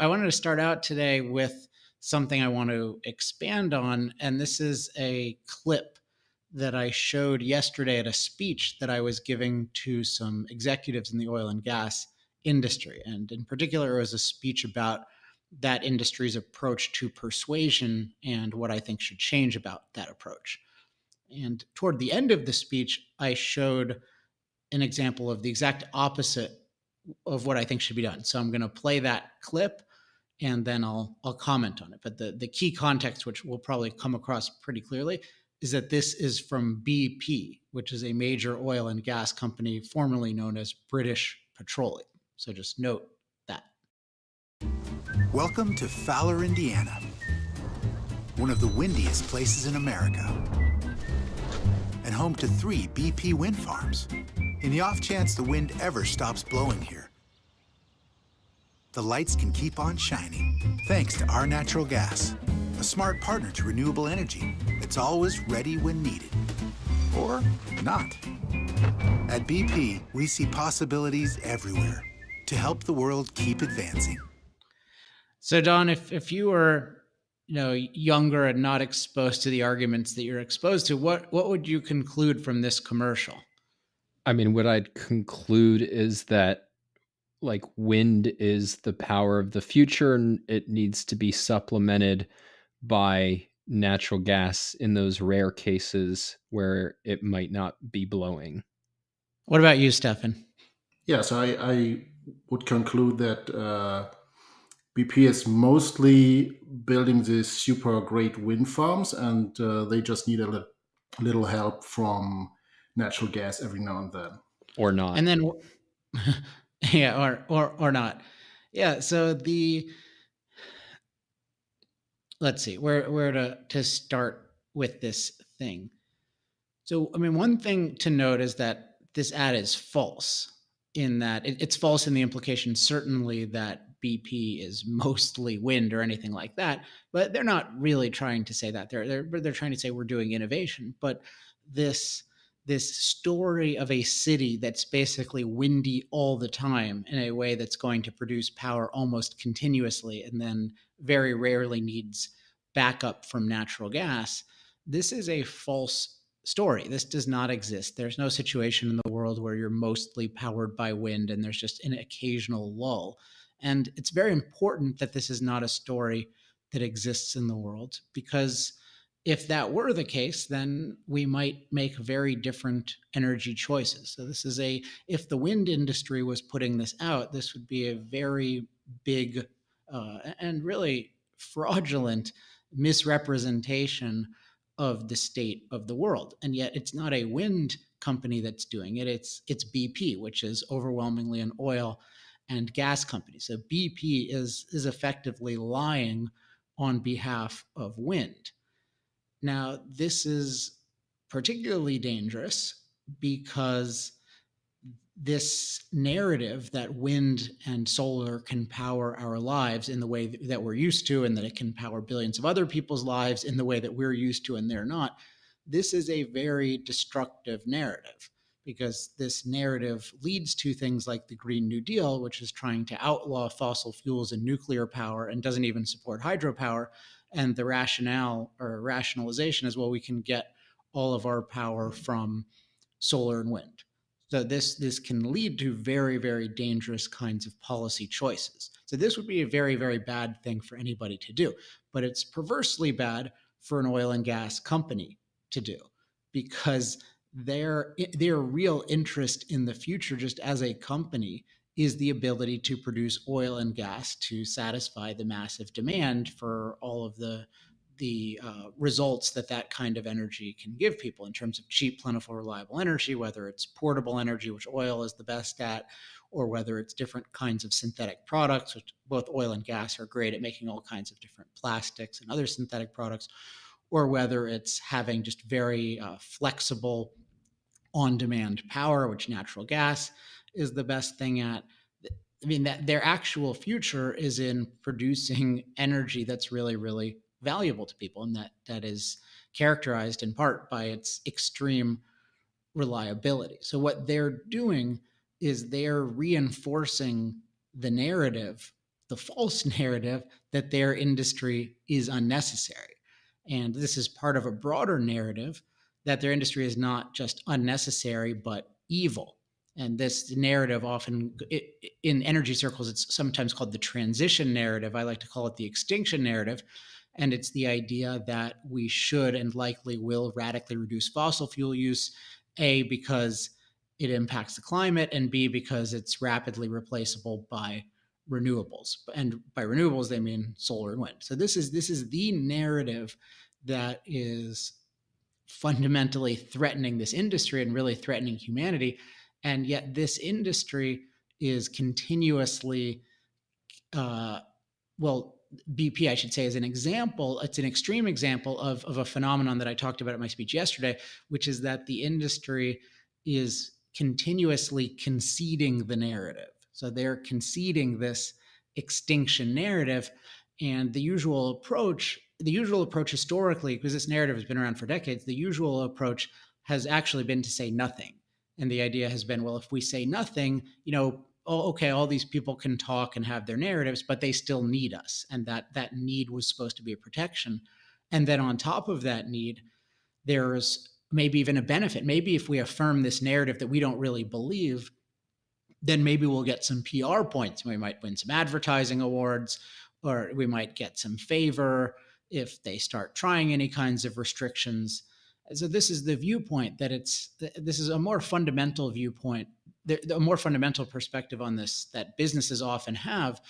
I wanted to start out today with something I want to expand on, and this is a clip that I showed yesterday at a speech that I was giving to some executives in the oil and gas industry. And in particular, it was a speech about that industry's approach to persuasion and what I think should change about that approach. And toward the end of the speech, I showed an example of the exact opposite of what I think should be done. So I'm going to play that clip and then I'll comment on it. But the key context, which will probably come across pretty clearly, is that this is from BP, which is a major oil and gas company formerly known as British Petroleum. So just note that. Welcome to Fowler, Indiana, one of the windiest places in America, and home to 3 BP wind farms. In the off chance the wind ever stops blowing here, the lights can keep on shining thanks to our natural gas, a smart partner to renewable energy that's always ready when needed. Or not. At BP, we see possibilities everywhere to help the world keep advancing. So Don, if you were younger and not exposed to the arguments that you're exposed to, what would you conclude from this commercial? I mean, what I'd conclude is that like wind is the power of the future and it needs to be supplemented by natural gas in those rare cases where it might not be blowing. What about you, Stefan? Yes, I would conclude that BP is mostly building these super great wind farms, and they just need a little help from natural gas every now and then. Or not. And then, yeah, or not. Yeah. So let's see where to start with this thing. So, I mean, one thing to note is that this ad is false in that it's false in the implication, certainly, that BP is mostly wind or anything like that. But they're not really trying to say that. They're trying to say we're doing innovation. But this story of a city that's basically windy all the time in a way that's going to produce power almost continuously and then very rarely needs backup from natural gas. This is a false story. This does not exist. There's no situation in the world where you're mostly powered by wind and there's just an occasional lull. And it's very important that this is not a story that exists in the world, because if that were the case, then we might make very different energy choices. So if the wind industry was putting this out, this would be a very big and really fraudulent misrepresentation of the state of the world. And yet it's not a wind company that's doing it. It's BP, which is overwhelmingly an oil and gas company. So BP is effectively lying on behalf of wind. Now, this is particularly dangerous because this narrative that wind and solar can power our lives in the way that we're used to, and that it can power billions of other people's lives in the way that we're used to and they're not, this is a very destructive narrative, because this narrative leads to things like the Green New Deal, which is trying to outlaw fossil fuels and nuclear power and doesn't even support hydropower. And the rationale or rationalization is, well, we can get all of our power from solar and wind. So this can lead to very, very dangerous kinds of policy choices. So this would be a very, very bad thing for anybody to do. But it's perversely bad for an oil and gas company to do, because their real interest in the future, just as a company, is the ability to produce oil and gas to satisfy the massive demand for all of the results that kind of energy can give people in terms of cheap, plentiful, reliable energy, whether it's portable energy, which oil is the best at, or whether it's different kinds of synthetic products, which both oil and gas are great at making all kinds of different plastics and other synthetic products, or whether it's having just very flexible on-demand power, which natural gas is the best thing at. I mean, that their actual future is in producing energy that's really, really valuable to people, and that is characterized in part by its extreme reliability. So what they're doing is they're reinforcing the narrative, the false narrative that their industry is unnecessary. And this is part of a broader narrative that their industry is not just unnecessary, but evil. And this narrative often, in energy circles, it's sometimes called the transition narrative. I like to call it the extinction narrative. And it's the idea that we should and likely will radically reduce fossil fuel use, A, because it impacts the climate, and B, because it's rapidly replaceable by renewables. And by renewables, they mean solar and wind. So this is the narrative that is fundamentally threatening this industry and really threatening humanity. And yet this industry is continuously, well, BP, I should say, is an example. It's an extreme example of a phenomenon that I talked about in my speech yesterday, which is that the industry is continuously conceding the narrative. So they're conceding this extinction narrative. And the usual approach historically, because this narrative has been around for decades, the usual approach has actually been to say nothing. And the idea has been, well, if we say nothing, oh, okay, all these people can talk and have their narratives, but they still need us. And that need was supposed to be a protection. And then on top of that need, there's maybe even a benefit. Maybe if we affirm this narrative that we don't really believe, then maybe we'll get some PR points. We might win some advertising awards, or we might get some favor if they start trying any kinds of restrictions. So this is the viewpoint that this is a more fundamental viewpoint. A more fundamental perspective on this that businesses often have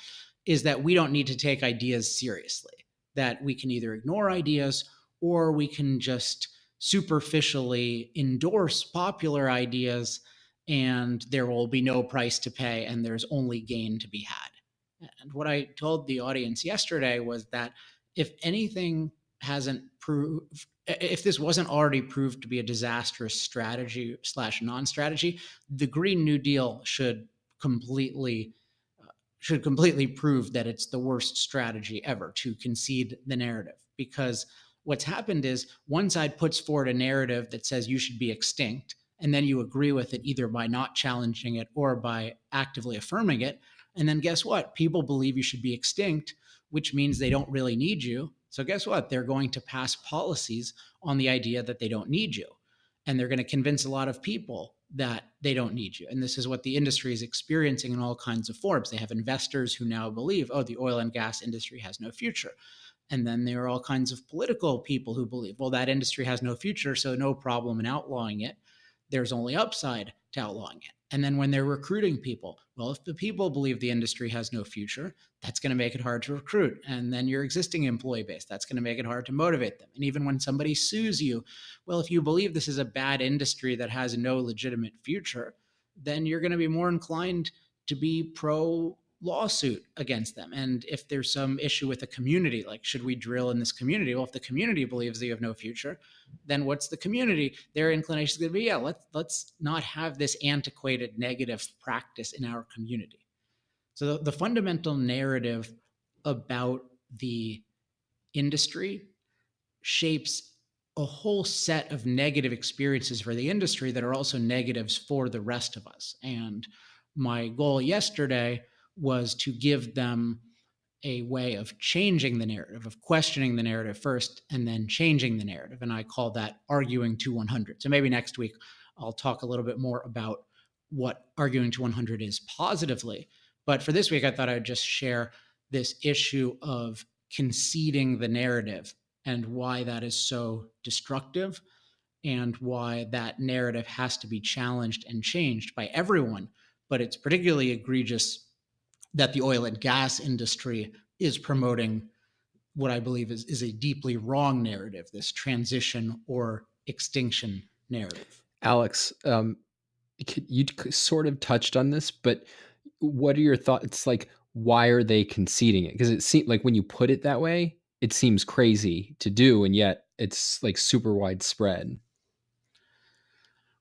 is that we don't need to take ideas seriously, that we can either ignore ideas or we can just superficially endorse popular ideas and there will be no price to pay and there's only gain to be had. And what I told the audience yesterday was that if anything hasn't proved, if this wasn't already proved to be a disastrous strategy / non-strategy, the Green New Deal should completely prove that it's the worst strategy ever to concede the narrative. Because what's happened is one side puts forward a narrative that says you should be extinct, and then you agree with it either by not challenging it or by actively affirming it. And then guess what? People believe you should be extinct, which means they don't really need you. So guess what? They're going to pass policies on the idea that they don't need you. And they're going to convince a lot of people that they don't need you. And this is what the industry is experiencing in all kinds of forms. They have investors who now believe, oh, the oil and gas industry has no future. And then there are all kinds of political people who believe, well, that industry has no future, so no problem in outlawing it. There's only upside to outlawing it. And then when they're recruiting people, well, if the people believe the industry has no future, that's going to make it hard to recruit. And then your existing employee base, that's going to make it hard to motivate them. And even when somebody sues you, well, if you believe this is a bad industry that has no legitimate future, then you're going to be more inclined to be pro lawsuit against them. And if there's some issue with a community, like should we drill in this community? Well, if the community believes they have no future, then what's the community? Their inclination is going to be, yeah, let's not have this antiquated negative practice in our community. So the fundamental narrative about the industry shapes a whole set of negative experiences for the industry that are also negatives for the rest of us. And my goal yesterday was to give them a way of changing the narrative, of questioning the narrative first and then changing the narrative. And I call that arguing to 100. So maybe next week I'll talk a little bit more about what arguing to 100 is positively. But for this week, I thought I'd just share this issue of conceding the narrative and why that is so destructive and why that narrative has to be challenged and changed by everyone. But it's particularly egregious that the oil and gas industry is promoting what I believe is a deeply wrong narrative, this transition or extinction narrative. Alex, you sort of touched on this, but what are your thoughts? It's like, why are they conceding it? Because it seems like when you put it that way, it seems crazy to do, and yet it's like super widespread.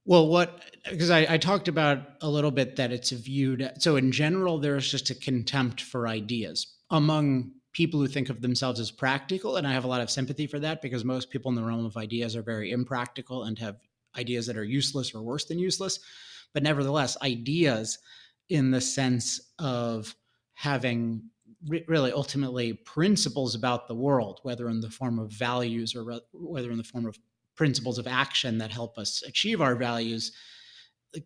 Well, because I talked about a little bit that it's viewed, so in general, there's just a contempt for ideas among people who think of themselves as practical. And I have a lot of sympathy for that because most people in the realm of ideas are very impractical and have ideas that are useless or worse than useless. But nevertheless, ideas in the sense of having really ultimately principles about the world, whether in the form of values or whether in the form of principles of action that help us achieve our values,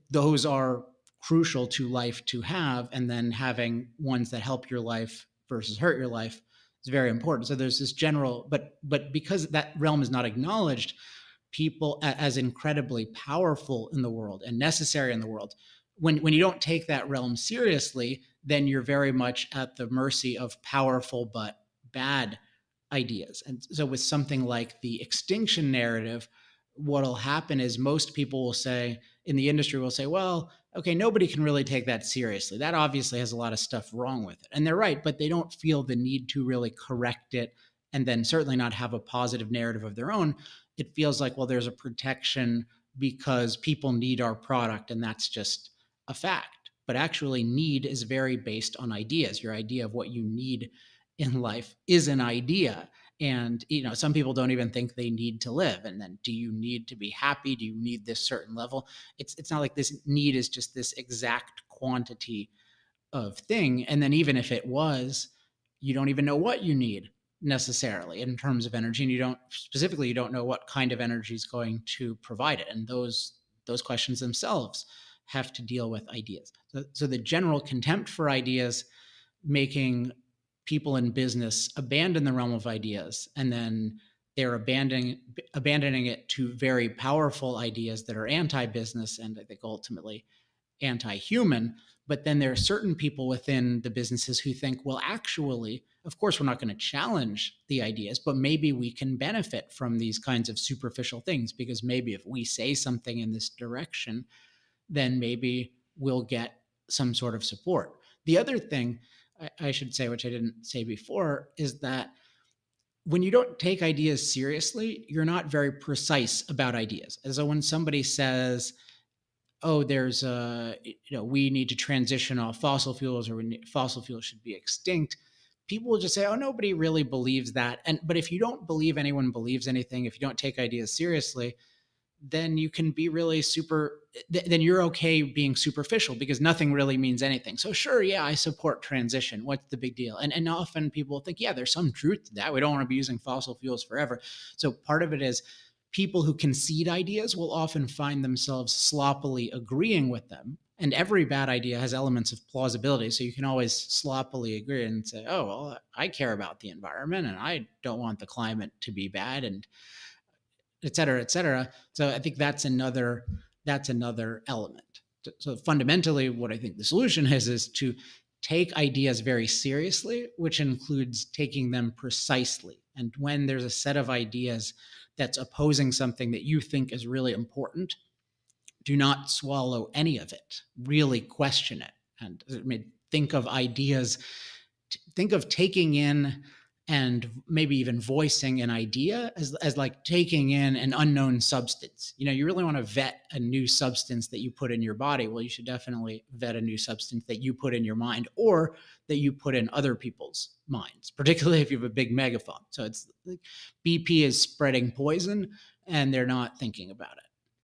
those are crucial to life to have. And then having ones that help your life versus hurt your life is very important. So there's this general, but because that realm is not acknowledged, people as incredibly powerful in the world and necessary in the world, when you don't take that realm seriously, then you're very much at the mercy of powerful but bad ideas. And so with something like the extinction narrative, what'll happen is most people will say, in the industry will say, well, okay, nobody can really take that seriously. That obviously has a lot of stuff wrong with it. And they're right, but they don't feel the need to really correct it and then certainly not have a positive narrative of their own. It feels like, well, there's a protection because people need our product and that's just a fact. But actually, need is very based on ideas. Your idea of what you need in life is an idea. And some people don't even think they need to live. And then, do you need to be happy? Do you need this certain level? It's not like this need is just this exact quantity of thing. And then even if it was, you don't even know what you need necessarily in terms of energy. And you don't know what kind of energy is going to provide it. And those questions themselves have to deal with ideas. So the general contempt for ideas, making people in business abandon the realm of ideas, and then they're abandoning it to very powerful ideas that are anti-business and I think ultimately anti-human. But then there are certain people within the businesses who think, well, actually, of course, we're not going to challenge the ideas, but maybe we can benefit from these kinds of superficial things, because maybe if we say something in this direction, then maybe we'll get some sort of support. The other thing I should say, which I didn't say before, is that when you don't take ideas seriously, you're not very precise about ideas. And so when somebody says, oh, there's we need to transition off fossil fuels, or fossil fuels should be extinct, people will just say, oh, nobody really believes that. But if you don't believe anyone believes anything, if you don't take ideas seriously, then you can be really then you're okay being superficial, because nothing really means anything. So sure, yeah, I support transition. What's the big deal? And often people think, yeah, there's some truth to that. We don't want to be using fossil fuels forever. So part of it is people who concede ideas will often find themselves sloppily agreeing with them. And every bad idea has elements of plausibility. So you can always sloppily agree and say, oh, well, I care about the environment and I don't want the climate to be bad, and et cetera, et cetera. So I think that's another element. So fundamentally, what I think the solution is to take ideas very seriously, which includes taking them precisely. And when there's a set of ideas that's opposing something that you think is really important, do not swallow any of it. Really question it. And think of ideas, think of taking in and maybe even voicing an idea as like taking in an unknown substance. You really want to vet a new substance that you put in your body. Well, you should definitely vet a new substance that you put in your mind, or that you put in other people's minds, particularly if you have a big megaphone. So it's like BP is spreading poison and they're not thinking about it.